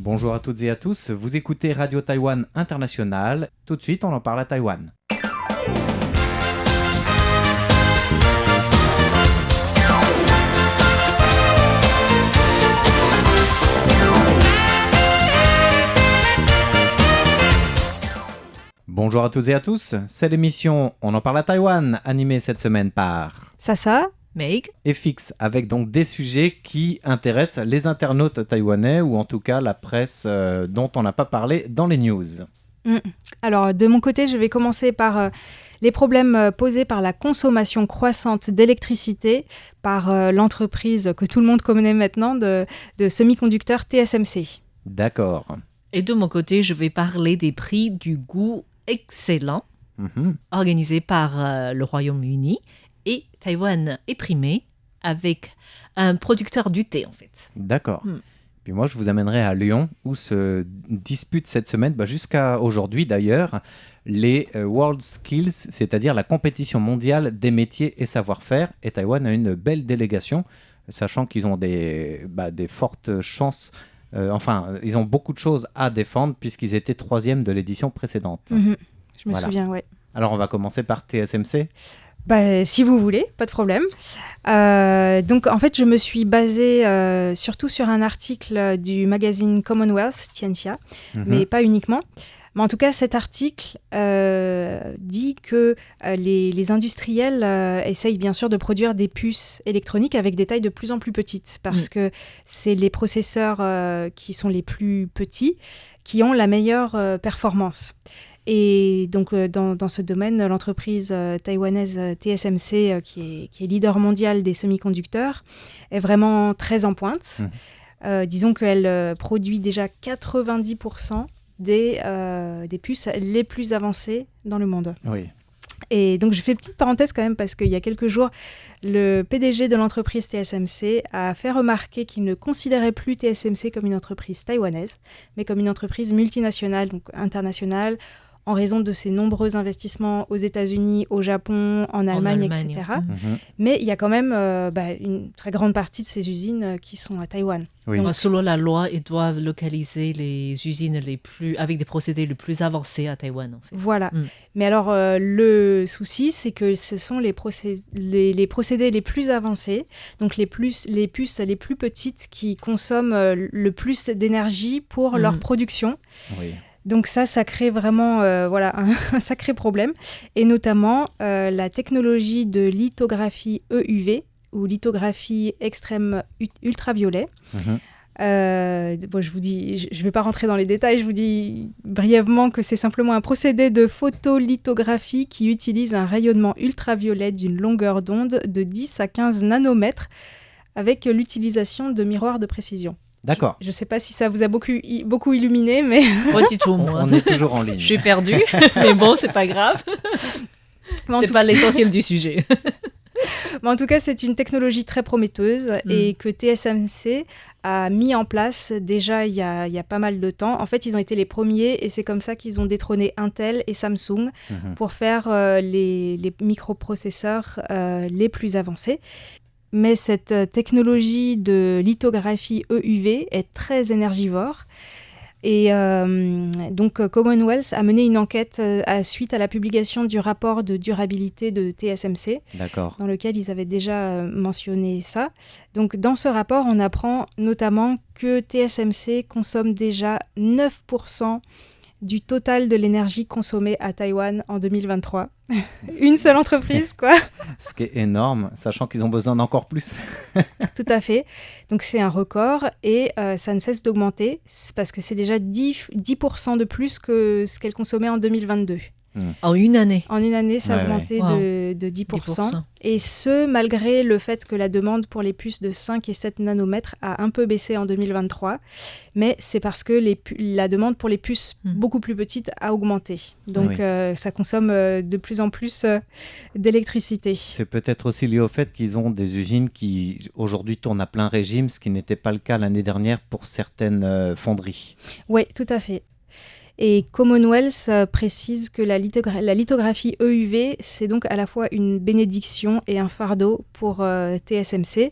Bonjour à toutes et à tous, vous écoutez Radio Taïwan International. Tout de suite, on en parle à Taïwan. Bonjour à toutes et à tous, c'est l'émission On en parle à Taïwan, animée cette semaine par Sasa, Meg et Fix, avec donc des sujets qui intéressent les internautes taïwanais ou en tout cas la presse dont on n'a pas parlé dans les news. Alors de mon côté, je vais commencer par les problèmes posés par la consommation croissante d'électricité par l'entreprise que tout le monde connaît maintenant de semi-conducteurs TSMC. D'accord. Et de mon côté, je vais parler des prix du goût excellent organisés par le Royaume-Uni et Taïwan est primé avec un producteur du thé en fait. D'accord. Puis moi, je vous amènerai à Lyon où se disputent cette semaine, jusqu'à aujourd'hui d'ailleurs, les World Skills, c'est-à-dire la compétition mondiale des métiers et savoir-faire. Et Taïwan a une belle délégation, sachant qu'ils ont des fortes chances. Ils ont beaucoup de choses à défendre puisqu'ils étaient 3e de l'édition précédente. Je me souviens, ouais. Alors, on va commencer par TSMC. Si vous voulez, pas de problème. Donc, en fait, je me suis basée surtout sur un article du magazine Commonwealth, Tianxia, mais pas uniquement. Mais en tout cas, cet article dit que les industriels essayent bien sûr de produire des puces électroniques avec des tailles de plus en plus petites parce que c'est les processeurs qui sont les plus petits qui ont la meilleure performance. Et donc, dans ce domaine, l'entreprise taïwanaise TSMC, qui est leader mondial des semi-conducteurs, est vraiment très en pointe. Disons qu'elle produit déjà 90% des puces les plus avancées dans le monde. Oui. Et donc, je fais une petite parenthèse quand même parce qu'il y a quelques jours, le PDG de l'entreprise TSMC a fait remarquer qu'il ne considérait plus TSMC comme une entreprise taïwanaise, mais comme une entreprise multinationale, donc internationale, en raison de ses nombreux investissements aux États-Unis, au Japon, en Allemagne, etc. Mais il y a quand même une très grande partie de ces usines qui sont à Taïwan. Oui. Donc, selon la loi, ils doivent localiser les usines avec des procédés les plus avancés à Taïwan. En fait. Voilà. Mais alors, le souci, c'est que ce sont les procédés les plus avancés, donc les puces les plus petites qui consomment le plus d'énergie pour leur production. Oui. Donc ça crée vraiment un sacré problème. Et notamment, la technologie de lithographie EUV, ou lithographie extrême ultraviolet. Je vous dis, je ne vais pas rentrer dans les détails, je vous dis brièvement que c'est simplement un procédé de photolithographie qui utilise un rayonnement ultraviolet d'une longueur d'onde de 10 à 15 nanomètres avec l'utilisation de miroirs de précision. D'accord. Je ne sais pas si ça vous a beaucoup illuminé, mais... Pas du tout, moi. On est toujours en ligne. Je suis perdue, mais bon, c'est pas grave. C'est pas l'essentiel du sujet. Mais en tout cas, c'est une technologie très prometteuse et que TSMC a mis en place déjà il y a pas mal de temps. En fait, ils ont été les premiers et c'est comme ça qu'ils ont détrôné Intel et Samsung pour faire les microprocesseurs les plus avancés. Mais cette technologie de lithographie EUV est très énergivore. Et donc Commonwealth a mené une enquête suite à la publication du rapport de durabilité de TSMC, dans lequel ils avaient déjà mentionné ça. Donc dans ce rapport, on apprend notamment que TSMC consomme déjà 9% du total de l'énergie consommée à Taïwan en 2023. Une seule entreprise, quoi. Ce qui est énorme, sachant qu'ils ont besoin d'encore plus. Tout à fait. Donc, c'est un record et ça ne cesse d'augmenter parce que c'est déjà 10% de plus que ce qu'elle consommait en 2022. En une année. En une année, ça a augmenté de 10%. Et ce, malgré le fait que la demande pour les puces de 5 et 7 nanomètres a un peu baissé en 2023. Mais c'est parce que la demande pour les puces beaucoup plus petites a augmenté. Donc, ça consomme de plus en plus d'électricité. C'est peut-être aussi lié au fait qu'ils ont des usines qui, aujourd'hui, tournent à plein régime, ce qui n'était pas le cas l'année dernière pour certaines fonderies. Oui, tout à fait. Et Commonwealth précise que la lithographie EUV, c'est donc à la fois une bénédiction et un fardeau pour TSMC.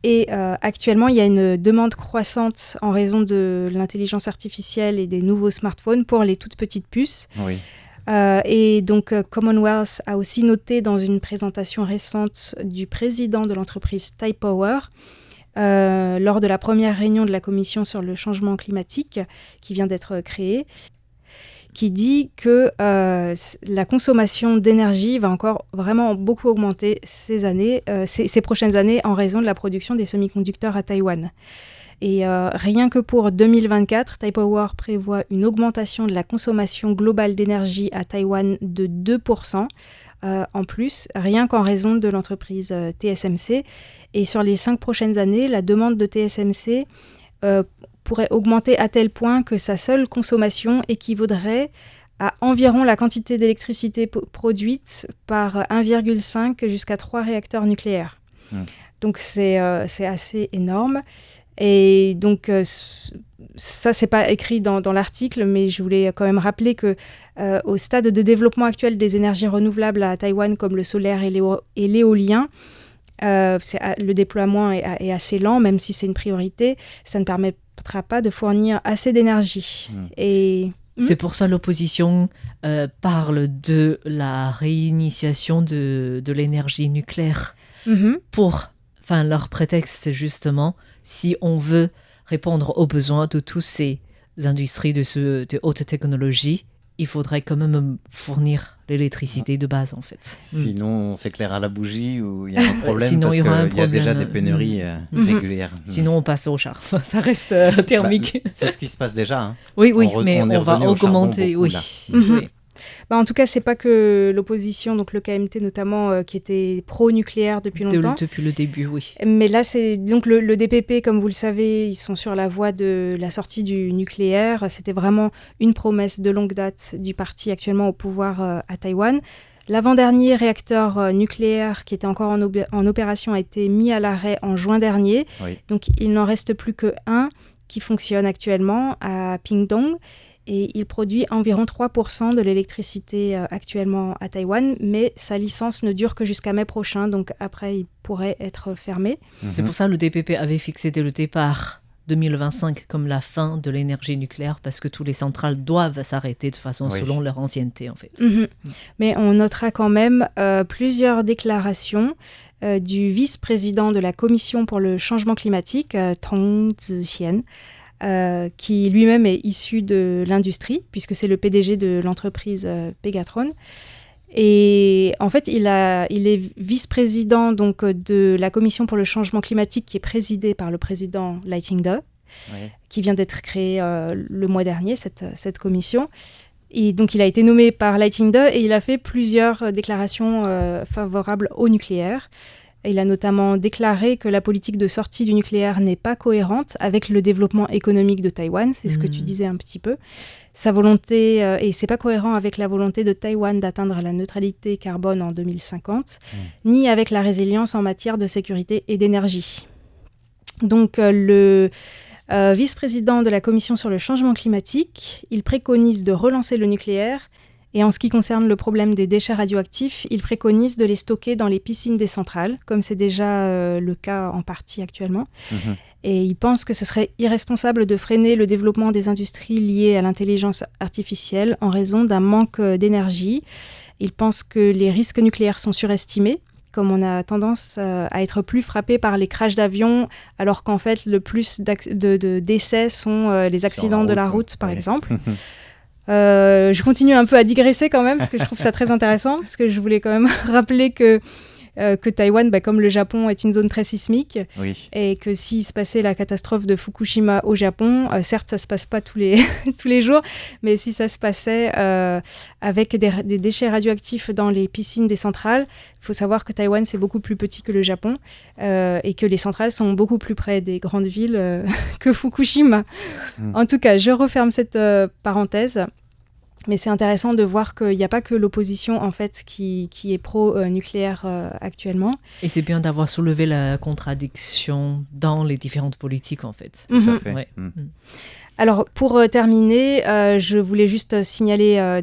Et actuellement, il y a une demande croissante en raison de l'intelligence artificielle et des nouveaux smartphones pour les toutes petites puces. Oui. Et donc, Commonwealth a aussi noté dans une présentation récente du président de l'entreprise Taipower, lors de la première réunion de la commission sur le changement climatique qui vient d'être créée, qui dit que la consommation d'énergie va encore vraiment beaucoup augmenter ces prochaines années en raison de la production des semi-conducteurs à Taïwan. Et rien que pour 2024, Taipower prévoit une augmentation de la consommation globale d'énergie à Taïwan de 2%. En plus, rien qu'en raison de l'entreprise TSMC. Et sur les 5 prochaines années, la demande de TSMC pourrait augmenter à tel point que sa seule consommation équivaudrait à environ la quantité d'électricité produite par 1,5 jusqu'à 3 réacteurs nucléaires. Donc c'est assez énorme. Et donc, ça, c'est pas écrit dans l'article, mais je voulais quand même rappeler que au stade de développement actuel des énergies renouvelables à Taïwan, comme le solaire et l'éolien, le déploiement est assez lent, même si c'est une priorité. Ça ne permettra pas de fournir assez d'énergie. C'est pour ça l'opposition parle de la réinitiation de l'énergie nucléaire. Leur prétexte, c'est justement, si on veut répondre aux besoins de toutes ces industries de haute technologie, il faudrait quand même fournir l'électricité de base, en fait. Sinon, on s'éclaire à la bougie ou il y a un problème Sinon, parce il y aura qu'il y a déjà des pénuries régulières. Sinon, on passe au char. Ça reste thermique. C'est ce qui se passe déjà. Hein. Oui, mais on va augmenter. Oui. En tout cas, c'est pas que l'opposition, donc le KMT notamment, qui était pro-nucléaire depuis longtemps. Depuis le début, oui. Mais là, c'est donc le DPP, comme vous le savez, ils sont sur la voie de la sortie du nucléaire. C'était vraiment une promesse de longue date du parti actuellement au pouvoir à Taïwan. L'avant-dernier réacteur nucléaire qui était encore en opération a été mis à l'arrêt en juin dernier. Oui. Donc, il n'en reste plus qu'un qui fonctionne actuellement à Pingdong. Et il produit environ 3% de l'électricité actuellement à Taïwan, mais sa licence ne dure que jusqu'à mai prochain, donc après il pourrait être fermé. C'est pour ça que le DPP avait fixé dès le départ 2025 comme la fin de l'énergie nucléaire, parce que toutes les centrales doivent s'arrêter de façon selon leur ancienneté en fait. Mais on notera quand même plusieurs déclarations du vice-président de la Commission pour le changement climatique, Tong Zixian, qui lui-même est issu de l'industrie, puisque c'est le PDG de l'entreprise Pegatron. Et en fait, il est vice-président donc, de la Commission pour le changement climatique, qui est présidée par le président Lai Ching-te, qui vient d'être créée le mois dernier, cette commission. Et donc, il a été nommé par Lai Ching-te et il a fait plusieurs déclarations favorables au nucléaire. Il a notamment déclaré que la politique de sortie du nucléaire n'est pas cohérente avec le développement économique de Taïwan, c'est ce que tu disais un petit peu. Sa volonté, et c'est pas cohérent avec la volonté de Taïwan d'atteindre la neutralité carbone en 2050, ni avec la résilience en matière de sécurité et d'énergie. Donc le vice-président de la Commission sur le changement climatique, il préconise de relancer le nucléaire. Et en ce qui concerne le problème des déchets radioactifs, il préconise de les stocker dans les piscines des centrales, comme c'est déjà le cas en partie actuellement. Et il pense que ce serait irresponsable de freiner le développement des industries liées à l'intelligence artificielle en raison d'un manque d'énergie. Il pense que les risques nucléaires sont surestimés, comme on a tendance à être plus frappé par les crashs d'avions, alors qu'en fait, le plus de décès sont les accidents de la route, par exemple. Je continue un peu à digresser quand même, parce que je trouve ça très intéressant, parce que je voulais quand même rappeler que Taïwan, comme le Japon, est une zone très sismique, et que s'il se passait la catastrophe de Fukushima au Japon, certes, ça ne se passe pas tous les jours, mais si ça se passait avec des déchets radioactifs dans les piscines des centrales, il faut savoir que Taïwan, c'est beaucoup plus petit que le Japon, et que les centrales sont beaucoup plus près des grandes villes que Fukushima. En tout cas, je referme cette parenthèse. Mais c'est intéressant de voir qu'il n'y a pas que l'opposition en fait, qui est pro-nucléaire actuellement. Et c'est bien d'avoir soulevé la contradiction dans les différentes politiques, en fait. Tout à fait. Ouais. Alors, pour terminer, je voulais juste signaler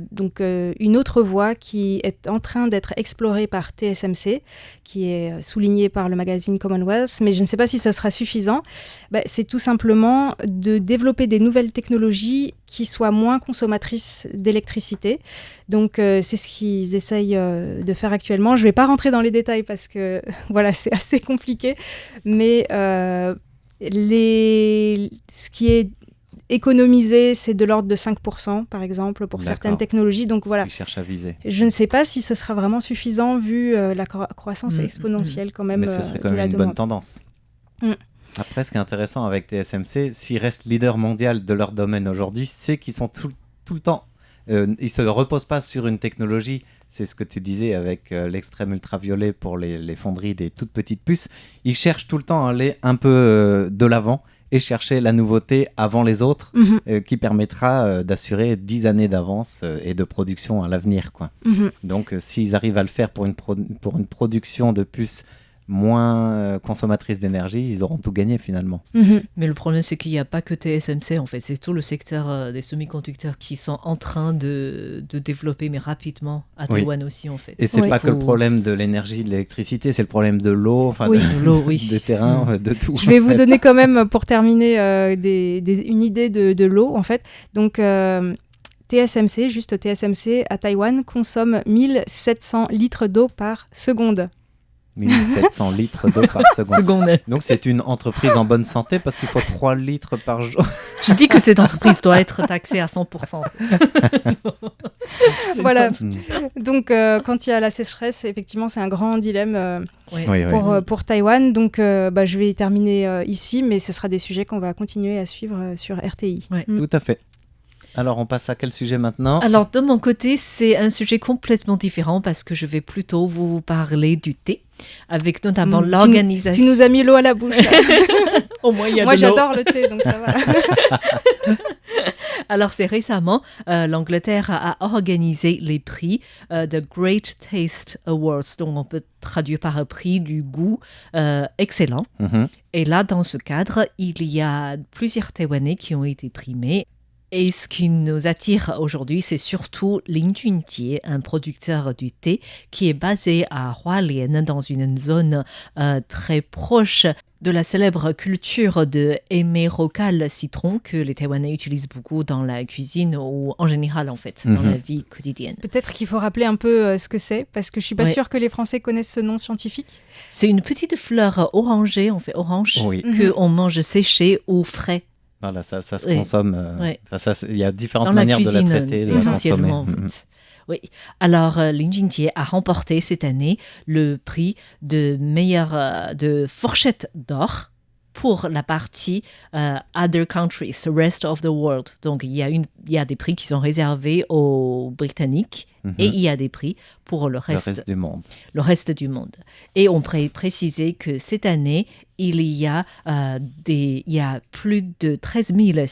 une autre voie qui est en train d'être explorée par TSMC, qui est soulignée par le magazine Commonwealth, mais je ne sais pas si ça sera suffisant. C'est tout simplement de développer des nouvelles technologies qui soient moins consommatrices d'électricité. Donc, c'est ce qu'ils essayent de faire actuellement. Je ne vais pas rentrer dans les détails parce que voilà, c'est assez compliqué, mais ce qui est économiser, c'est de l'ordre de 5%, par exemple, pour certaines technologies. Donc voilà. Ils cherchent à viser. Je ne sais pas si ce sera vraiment suffisant vu la croissance exponentielle quand même. Mais ce serait quand même une bonne tendance. Après, ce qui est intéressant avec TSMC, s'ils restent leaders mondiaux de leur domaine aujourd'hui, c'est qu'ils sont tout le temps... ils ne se reposent pas sur une technologie. C'est ce que tu disais avec l'extrême ultraviolet pour les fonderies des toutes petites puces. Ils cherchent tout le temps à aller un peu de l'avant et chercher la nouveauté avant les autres qui permettra d'assurer 10 années d'avance et de production à l'avenir, quoi. Donc, s'ils arrivent à le faire pour une production de puces moins consommatrices d'énergie, ils auront tout gagné finalement. Mais le problème, c'est qu'il n'y a pas que TSMC, en fait. C'est tout le secteur des semi-conducteurs qui sont en train de développer, mais rapidement, à Taïwan aussi, en fait. Et c'est pas que le problème de l'énergie, de l'électricité, c'est le problème de l'eau, de l'eau, de terrain, de tout. Je vais vous donner quand même, pour terminer, une idée de l'eau, en fait. Donc, TSMC, juste TSMC, à Taïwan, consomme 1700 litres d'eau par seconde. 1700 litres d'eau par seconde. Donc c'est une entreprise en bonne santé parce qu'il faut 3 litres par jour. Je dis que cette entreprise doit être taxée à 100%. Voilà. Donc quand il y a la sécheresse, effectivement, c'est un grand dilemme pour Taïwan. Donc je vais terminer ici, mais ce sera des sujets qu'on va continuer à suivre sur RTI. Tout à fait. Alors, on passe à quel sujet maintenant ? Alors, de mon côté, c'est un sujet complètement différent parce que je vais plutôt vous parler du thé, avec notamment l'organisation... Tu nous as mis l'eau à la bouche. Au moins, il y a Moi, de l'eau. j'adore le thé, donc ça va. Alors, c'est récemment, l'Angleterre a organisé les prix The Great Taste Awards, donc on peut traduire par un prix du goût excellent. Et là, dans ce cadre, il y a plusieurs Taïwanais qui ont été primés. Et ce qui nous attire aujourd'hui, c'est surtout Lin Junjie, un producteur du thé qui est basé à Hualien, dans une zone très proche de la célèbre culture de émérocal citron que les Taïwanais utilisent beaucoup dans la cuisine ou en général, en fait, dans la vie quotidienne. Peut-être qu'il faut rappeler un peu ce que c'est, parce que je ne suis pas sûre que les Français connaissent ce nom scientifique. C'est une petite fleur orangée, on fait orange, qu'on mange séché ou frais. Voilà, ça se consomme. Il y a différentes manières de la traiter, de la consommer. En fait. Oui. Alors, Lin Junjie a remporté cette année le prix de meilleure de fourchette d'or pour la partie Other Countries, the Rest of the World. Donc, il y a des prix qui sont réservés aux Britanniques et il y a des prix pour le reste du monde. Le reste du monde. Et on pourrait préciser que cette année, il y a plus de 13 000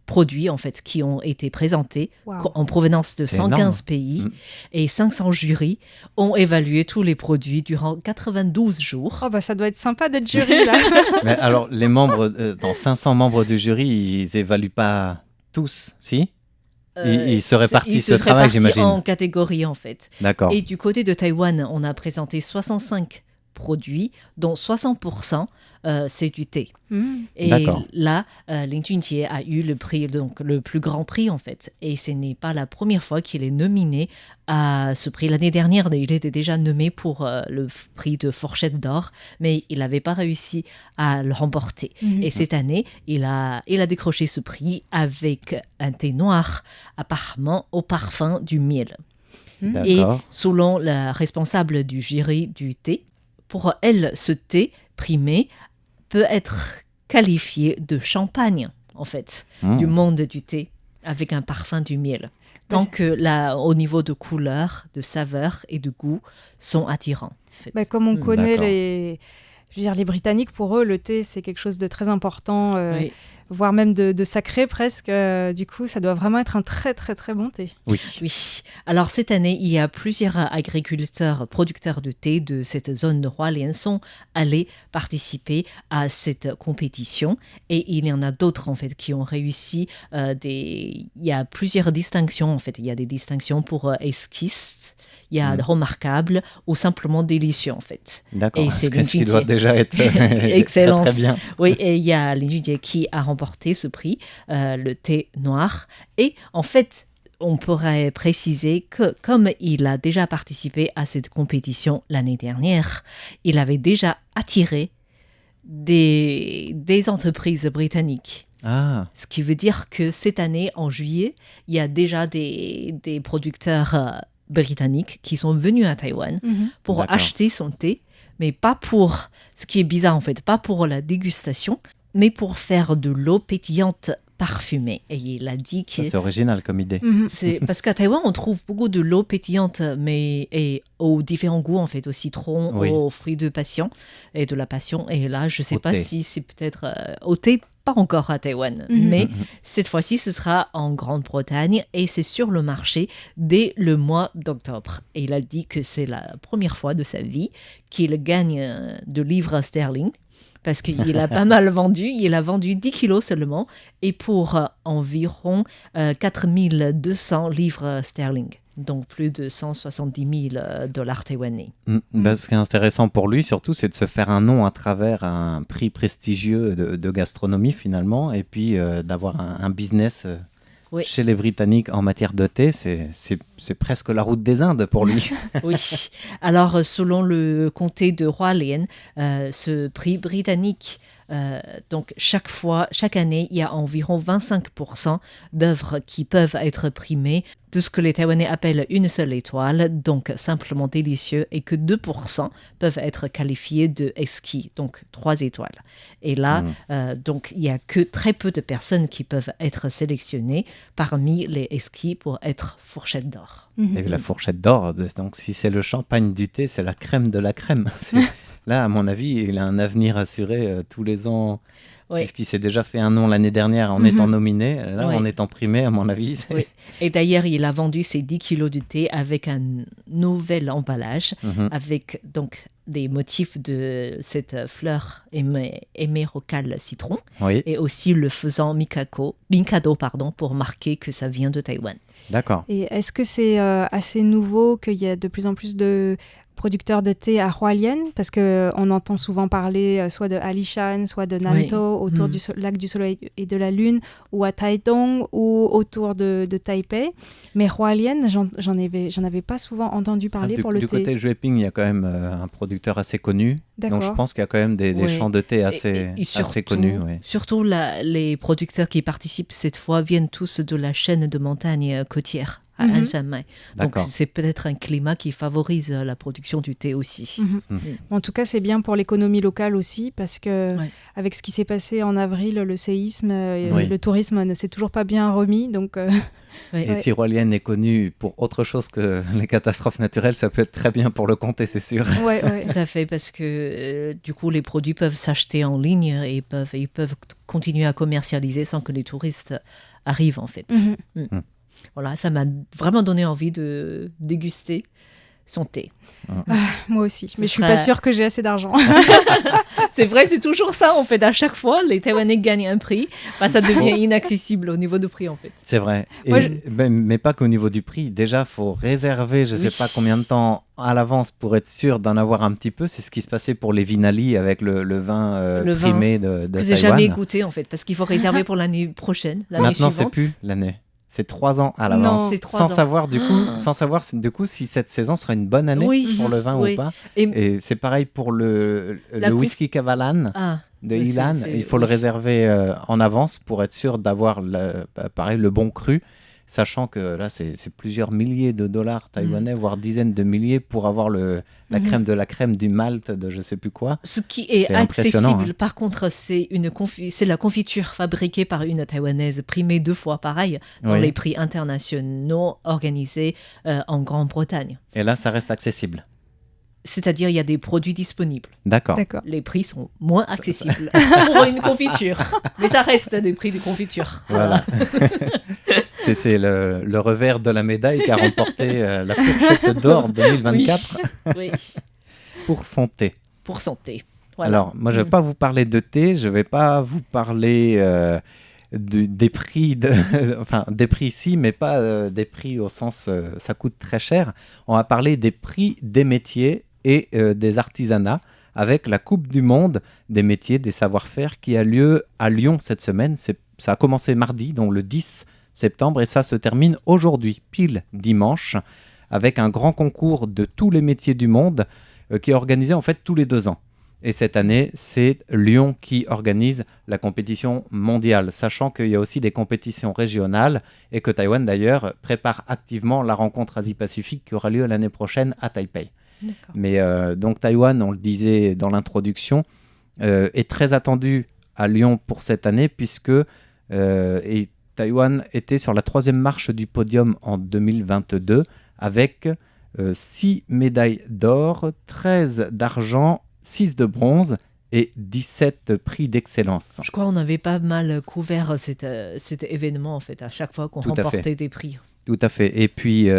produits en fait, qui ont été présentés en provenance de 115 pays et 500 jurys ont évalué tous les produits durant 92 jours. Oh ça doit être sympa d'être jury là. Mais alors, les membres, dans 500 membres du jury, ils évaluent pas tous, si ? Ils se répartissent le travail, j'imagine. En catégories, en fait. D'accord. Et du côté de Taïwan, on a présenté 65 produits, dont 60%, c'est du thé. Et là, Lin Junjie a eu le prix, donc le plus grand prix, en fait. Et ce n'est pas la première fois qu'il est nominé à ce prix. L'année dernière, il était déjà nommé pour le prix de fourchette d'or, mais il n'avait pas réussi à le remporter. Et cette année, il a décroché ce prix avec un thé noir, apparemment au parfum du miel. Et selon la responsable du jury du thé, pour elle, ce thé primé peut être qualifié de champagne, en fait, du monde du thé, avec un parfum du miel. Tant que au niveau de couleur, de saveur et de goût sont attirants. En fait. Comme on connaît les Britanniques, pour eux, le thé, c'est quelque chose de très important. voire même de sacré presque. Du coup, ça doit vraiment être un très très très bon thé. Oui. Alors cette année, il y a plusieurs agriculteurs, producteurs de thé de cette zone de Hualien sont allés participer à cette compétition et il y en a d'autres en fait qui ont réussi. Il y a plusieurs distinctions en fait. Il y a des distinctions pour esquistes. Il y a remarquable ou simplement délicieux en fait. D'accord, et c'est ce qui doit déjà être excellence. Très, très bien. Oui, et il y a Lin Jujie qui a remporté ce prix, le thé noir. Et en fait, on pourrait préciser que comme il a déjà participé à cette compétition l'année dernière, il avait déjà attiré des entreprises britanniques. Ah. Ce qui veut dire que cette année, en juillet, il y a déjà des producteurs britanniques qui sont venus à Taïwan pour acheter son thé, mais pas pour, ce qui est bizarre en fait, pas pour la dégustation, mais pour faire de l'eau pétillante parfumée. Et il a dit que... Ça, c'est original comme idée. C'est parce qu'à Taïwan, on trouve beaucoup de l'eau pétillante, et aux différents goûts en fait, au citron, aux fruits de passion et de la passion. Et là, je ne sais pas si c'est peut-être au thé, pas encore à Taïwan, mais cette fois-ci, ce sera en Grande-Bretagne et c'est sur le marché dès le mois d'octobre. Et il a dit que c'est la première fois de sa vie qu'il gagne de livres sterling. Parce qu'il a pas mal vendu, il a vendu 10 kilos seulement, et pour environ 4200 livres sterling, donc plus de 170 000 $ taïwanais. Ce qui est intéressant pour lui, surtout, c'est de se faire un nom à travers un prix prestigieux de gastronomie, finalement, et puis d'avoir un business... Chez les Britanniques, en matière de thé, c'est presque la route des Indes pour lui. Oui. Alors, selon le comté de Hualien, ce prix britannique, donc chaque année, il y a environ 25% d'œuvres qui peuvent être primées de ce que les Taïwanais appellent une seule étoile, donc simplement délicieux, et que 2% peuvent être qualifiés de exquis, donc 3 étoiles. Et là, donc il n'y a que très peu de personnes qui peuvent être sélectionnées parmi les exquis pour être fourchette d'or. Et la fourchette d'or, donc si c'est le champagne du thé, c'est la crème de la crème. Là, à mon avis, il a un avenir assuré tous les ans. Puisqu'il s'est déjà fait un nom l'année dernière en étant nominé, là en étant primé, à mon avis. Et d'ailleurs, il a vendu ses 10 kilos de thé avec un nouvel emballage, avec donc des motifs de cette fleur émérocale citron, et aussi le faisan Mikado, pour marquer que ça vient de Taïwan. D'accord. Et est-ce que c'est assez nouveau qu'il y a de plus en plus de producteurs de thé à Hualien, parce qu'on entend souvent parler soit de Alishan, soit de Nantou, autour du lac du Soleil et de la Lune, ou à Taitung, ou autour de Taipei. Mais Hualien, j'en avais pas souvent entendu parler pour le thé. Du côté Jueping, il y a quand même un producteur assez connu. Donc je pense qu'il y a quand même des champs de thé assez connus. Surtout les producteurs qui participent cette fois viennent tous de la chaîne de montagnes côtières. À Ansamai. Donc c'est peut-être un climat qui favorise la production du thé aussi. En tout cas, c'est bien pour l'économie locale aussi, parce que avec ce qui s'est passé en avril, le séisme, le tourisme ne s'est toujours pas bien remis. Donc, et si Hualien est connu pour autre chose que les catastrophes naturelles, ça peut être très bien pour le comté, c'est sûr. Tout à fait, parce que du coup, les produits peuvent s'acheter en ligne et ils peuvent continuer à commercialiser sans que les touristes arrivent en fait. Voilà, ça m'a vraiment donné envie de déguster son thé. Moi aussi, mais je suis pas sûre que j'ai assez d'argent. C'est vrai, c'est toujours ça en fait. À chaque fois, les Taïwanais gagnent un prix, ça devient inaccessible au niveau du prix en fait. C'est vrai. Mais pas qu'au niveau du prix. Déjà, faut réserver, je sais pas combien de temps à l'avance pour être sûr d'en avoir un petit peu. C'est ce qui se passait pour les Vinali avec le vin primé de Taïwan. Que j'ai jamais goûté en fait, parce qu'il faut réserver pour l'année prochaine, l'année suivante. Maintenant, c'est plus l'année. C'est 3 ans à l'avance, sans savoir du coup si cette saison sera une bonne année pour le vin ou pas. Et c'est pareil pour le whisky Kavalan de Ilan. Il faut le réserver en avance pour être sûr d'avoir le bon cru, sachant que là c'est plusieurs milliers de dollars taïwanais, voire dizaines de milliers pour avoir la crème de la crème du malt de je sais plus quoi. Ce qui est accessible, par contre, c'est la confiture fabriquée par une taïwanaise, primée 2 fois pareil dans les prix internationaux organisés en Grande-Bretagne. Et là, ça reste accessible. C'est-à-dire, il y a des produits disponibles. D'accord. Les prix sont moins accessibles pour une confiture. Mais ça reste des prix de confiture. Voilà. c'est le revers de la médaille qui a remporté la fourchette d'or 2024 Oui. pour son thé. Pour son thé. Voilà. Alors, moi, je ne vais pas vous parler de thé, je ne vais pas vous parler des prix, enfin des prix ici, mais pas des prix au sens ça coûte très cher. On va parler des prix des métiers et des artisanats avec la Coupe du Monde des métiers, des savoir-faire qui a lieu à Lyon cette semaine. Ça a commencé mardi, donc le 10 septembre, et ça se termine aujourd'hui, pile dimanche, avec un grand concours de tous les métiers du monde qui est organisé en fait tous les 2 ans. Et cette année, c'est Lyon qui organise la compétition mondiale, sachant qu'il y a aussi des compétitions régionales et que Taïwan, d'ailleurs, prépare activement la rencontre Asie-Pacifique qui aura lieu l'année prochaine à Taipei. D'accord. Mais donc Taïwan, on le disait dans l'introduction, est très attendu à Lyon pour cette année puisque Taïwan était sur la 3e marche du podium en 2022 avec 6 médailles d'or, 13 d'argent, 6 de bronze et 17 prix d'excellence. Je crois qu'on avait pas mal couvert cet événement en fait, à chaque fois qu'on remportait des prix. Tout à fait. Et puis,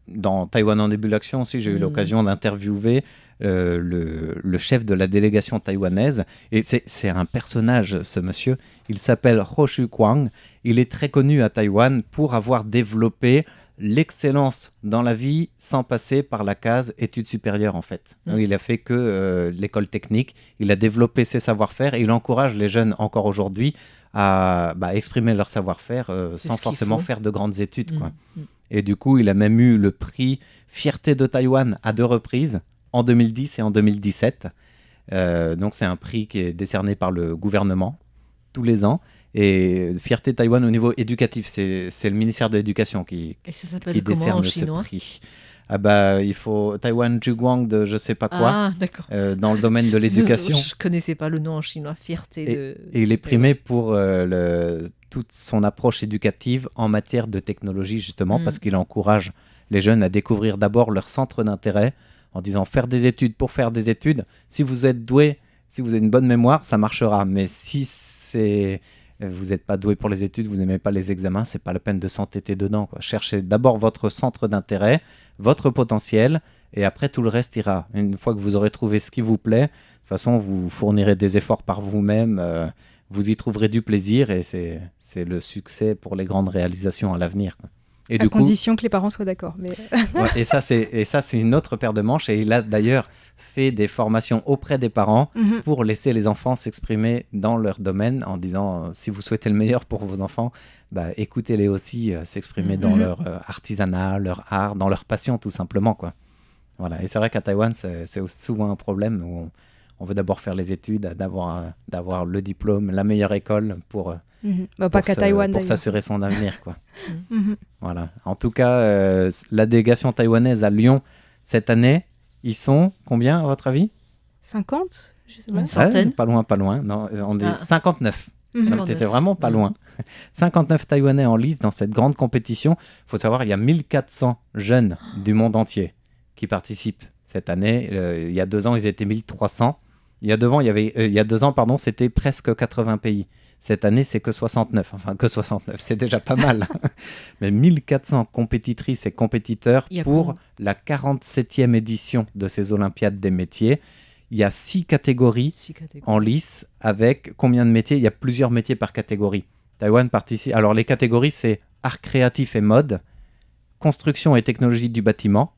dans Taïwan en début d'action aussi, j'ai eu l'occasion d'interviewer le chef de la délégation taïwanaise. Et c'est un personnage, ce monsieur. Il s'appelle Ho Shu Kwang. Il est très connu à Taïwan pour avoir développé l'excellence dans la vie sans passer par la case études supérieures en fait. Donc, il a fait que l'école technique, il a développé ses savoir-faire et il encourage les jeunes encore aujourd'hui à exprimer leur savoir-faire sans forcément faire de grandes études. Quoi. Et du coup, il a même eu le prix Fierté de Taïwan à 2 reprises, en 2010 et en 2017. Donc c'est un prix qui est décerné par le gouvernement tous les ans. Et Fierté Taïwan au niveau éducatif, c'est le ministère de l'Éducation qui décerne ce prix. Il faut Taïwan Zhuguang de je sais pas quoi, dans le domaine de l'éducation. Je connaissais pas le nom en chinois, Fierté et il est primé pour toute son approche éducative en matière de technologie, justement, parce qu'il encourage les jeunes à découvrir d'abord leur centre d'intérêt, en disant faire des études pour faire des études. Si vous êtes doué, si vous avez une bonne mémoire, ça marchera. Mais si vous n'êtes pas doué pour les études, vous n'aimez pas les examens, c'est pas la peine de s'entêter dedans, quoi. Cherchez d'abord votre centre d'intérêt, votre potentiel, et après tout le reste ira. Une fois que vous aurez trouvé ce qui vous plaît, de toute façon, vous fournirez des efforts par vous-même, vous y trouverez du plaisir, et c'est le succès pour les grandes réalisations à l'avenir, quoi. Et à condition que les parents soient d'accord. Mais... ouais, et ça, c'est une autre paire de manches. Et il a d'ailleurs fait des formations auprès des parents pour laisser les enfants s'exprimer dans leur domaine en disant si vous souhaitez le meilleur pour vos enfants, écoutez-les aussi s'exprimer dans leur artisanat, leur art, dans leur passion tout simplement, quoi. Voilà. Et c'est vrai qu'à Taïwan, c'est souvent un problème où on veut d'abord faire les études, d'avoir le diplôme, la meilleure école pour s'assurer son avenir, quoi. Voilà. En tout cas, la délégation taïwanaise à Lyon cette année, ils sont combien à votre avis ? 50 ? Je sais pas. Une centaine ? Pas loin. Non, on est 59. Donc, t'étais vraiment pas loin. 59 Taïwanais en lice dans cette grande compétition. Il faut savoir, il y a 1400 jeunes du monde entier qui participent cette année. Il y a 2 ans, ils étaient 1300. Il y a 2 ans, c'était presque 80 pays. Cette année, c'est que 69. Enfin, que 69, c'est déjà pas mal. Mais 1400 compétitrices et compétiteurs pour la 47e édition de ces Olympiades des métiers. Il y a 6 catégories en lice avec combien de métiers ? Il y a plusieurs métiers par catégorie. Taïwan participe. Alors, les catégories, c'est art créatif et mode, construction et technologie du bâtiment,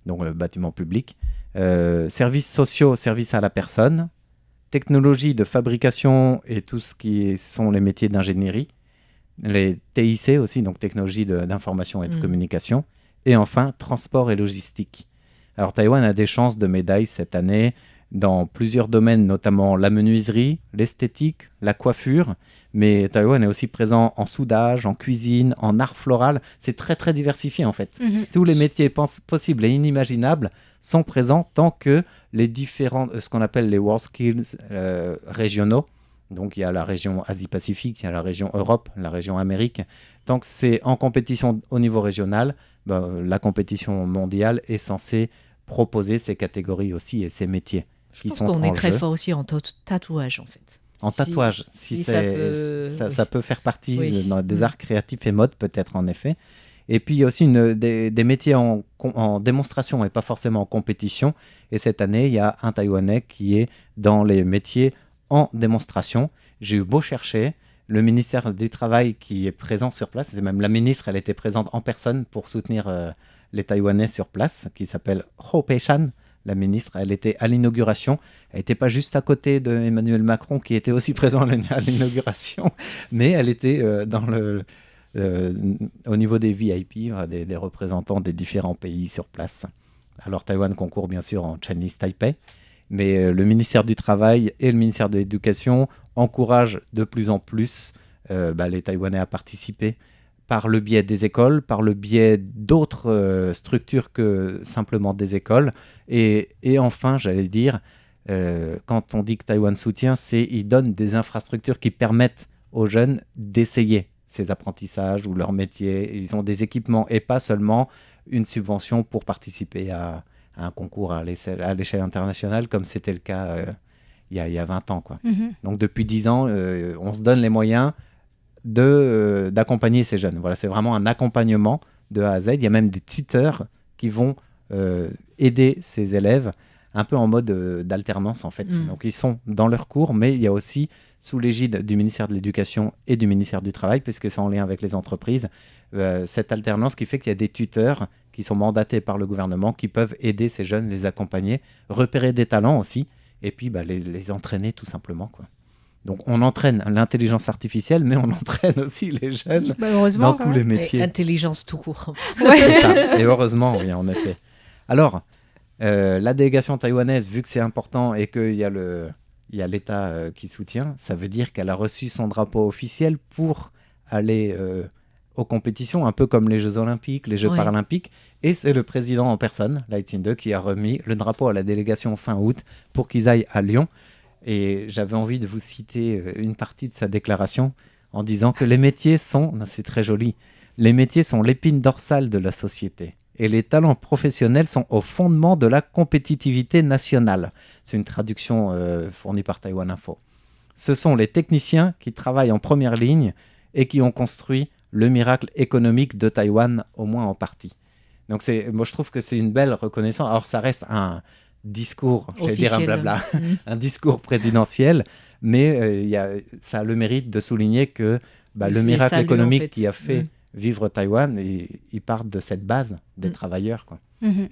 donc le bâtiment public, services sociaux, services à la personne, technologie de fabrication et tout ce qui sont les métiers d'ingénierie, les TIC aussi, donc technologie d'information et de communication, et enfin transport et logistique. Alors Taïwan a des chances de médailles cette année dans plusieurs domaines, notamment la menuiserie, l'esthétique, la coiffure, mais Taïwan est aussi présent en soudage, en cuisine, en art floral. C'est très très diversifié en fait. Tous les métiers possibles et inimaginables sont présents tant que les différents, ce qu'on appelle les World Skills régionaux. Donc il y a la région Asie-Pacifique, il y a la région Europe, la région Amérique. Tant que c'est en compétition au niveau régional, la compétition mondiale est censée proposer ces catégories aussi et ces métiers qui sont en jeu. Je pense qu'on est très fort aussi en tatouage, en fait. En tatouage, si ça peut faire partie des arts créatifs et mode, peut-être, en effet. Et puis, il y a aussi des métiers en démonstration et pas forcément en compétition. Et cette année, il y a un Taïwanais qui est dans les métiers en démonstration. J'ai eu beau chercher, le ministère du Travail qui est présent sur place, c'est même la ministre, elle était présente en personne pour soutenir les Taïwanais sur place, qui s'appelle Ho Pei-Shan. La ministre, elle était à l'inauguration. Elle n'était pas juste à côté d'Emmanuel Macron, qui était aussi présent à l'inauguration, mais elle était au niveau des VIP, des représentants des différents pays sur place. Alors Taïwan concourt bien sûr en Chinese Taipei, mais le ministère du Travail et le ministère de l'Éducation encouragent de plus en plus les Taïwanais à participer par le biais des écoles, par le biais d'autres structures que simplement des écoles. Et enfin, j'allais dire, quand on dit que Taïwan soutient, il donne des infrastructures qui permettent aux jeunes d'essayer ces apprentissages ou leur métier. Ils ont des équipements et pas seulement une subvention pour participer à un concours à l'échelle internationale, comme c'était le cas il y a 20 ans, quoi. Donc depuis 10 ans, on se donne les moyens d'accompagner ces jeunes. Voilà, c'est vraiment un accompagnement de A à Z. Il y a même des tuteurs qui vont aider ces élèves un peu en mode d'alternance en fait. Donc ils sont dans leurs cours, mais il y a aussi sous l'égide du ministère de l'Éducation et du ministère du Travail, puisque c'est en lien avec les entreprises, cette alternance qui fait qu'il y a des tuteurs qui sont mandatés par le gouvernement, qui peuvent aider ces jeunes, les accompagner, repérer des talents aussi, et puis les entraîner tout simplement, quoi. Donc on entraîne l'intelligence artificielle, mais on entraîne aussi les jeunes dans tous les métiers. Et intelligence tout court. C'est ça. Et heureusement, oui, en effet. Alors, la délégation taïwanaise, vu que c'est important et qu'il y a l'État qui soutient, ça veut dire qu'elle a reçu son drapeau officiel pour aller aux compétitions, un peu comme les Jeux Olympiques, les Jeux Paralympiques. Et c'est le président en personne, Lai Ching-te, qui a remis le drapeau à la délégation fin août pour qu'ils aillent à Lyon. Et j'avais envie de vous citer une partie de sa déclaration en disant que les métiers sont, c'est très joli, les métiers sont l'épine dorsale de la société et les talents professionnels sont au fondement de la compétitivité nationale. C'est une traduction fournie par Taïwan Info. Ce sont les techniciens qui travaillent en première ligne et qui ont construit le miracle économique de Taïwan, au moins en partie. Donc moi je trouve que c'est une belle reconnaissance. Alors ça reste un discours, j'allais dire un blabla, un discours présidentiel, mais ça a le mérite de souligner que le miracle économique en fait, qui a fait vivre Taïwan, il part de cette base des travailleurs, quoi.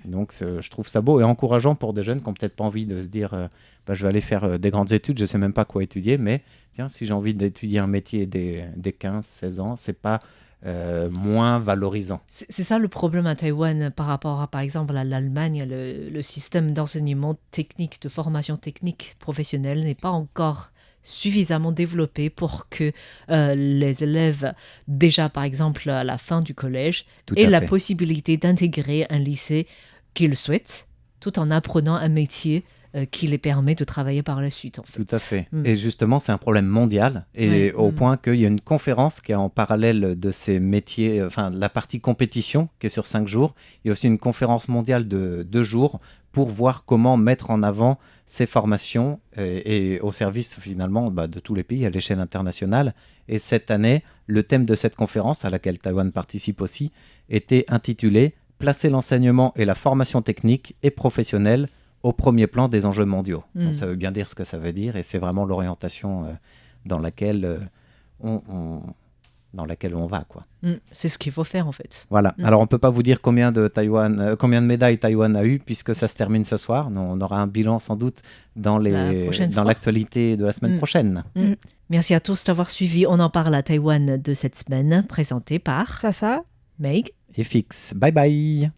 Donc je trouve ça beau et encourageant pour des jeunes qui n'ont peut-être pas envie de se dire je vais aller faire des grandes études, je ne sais même pas quoi étudier, mais tiens, si j'ai envie d'étudier un métier dès 15-16 ans, c'est pas moins valorisant. C'est ça le problème à Taïwan par rapport à, par exemple, à l'Allemagne. Le système d'enseignement technique, de formation technique professionnelle n'est pas encore suffisamment développé pour que les élèves, déjà par exemple à la fin du collège, aient la possibilité d'intégrer un lycée qu'ils souhaitent, tout en apprenant un métier qui les permet de travailler par la suite. En fait. Tout à fait. Et justement, c'est un problème mondial, et au point qu'il y a une conférence qui est en parallèle de ces métiers, enfin la partie compétition qui est sur 5 jours. Il y a aussi une conférence mondiale de 2 jours pour voir comment mettre en avant ces formations et au service finalement de tous les pays à l'échelle internationale. Et cette année, le thème de cette conférence, à laquelle Taïwan participe aussi, était intitulé « Placer l'enseignement et la formation technique et professionnelle au premier plan des enjeux mondiaux ». Donc, ça veut bien dire ce que ça veut dire, et c'est vraiment l'orientation dans laquelle on va, quoi. C'est ce qu'il faut faire, en fait. Voilà. Alors, on ne peut pas vous dire combien de médailles Taïwan a eu, puisque ça se termine ce soir. On aura un bilan, sans doute, dans l'actualité de la semaine prochaine. Merci à tous d'avoir suivi On en parle à Taïwan de cette semaine, présenté par Sasa, Meg et Fix. Bye bye.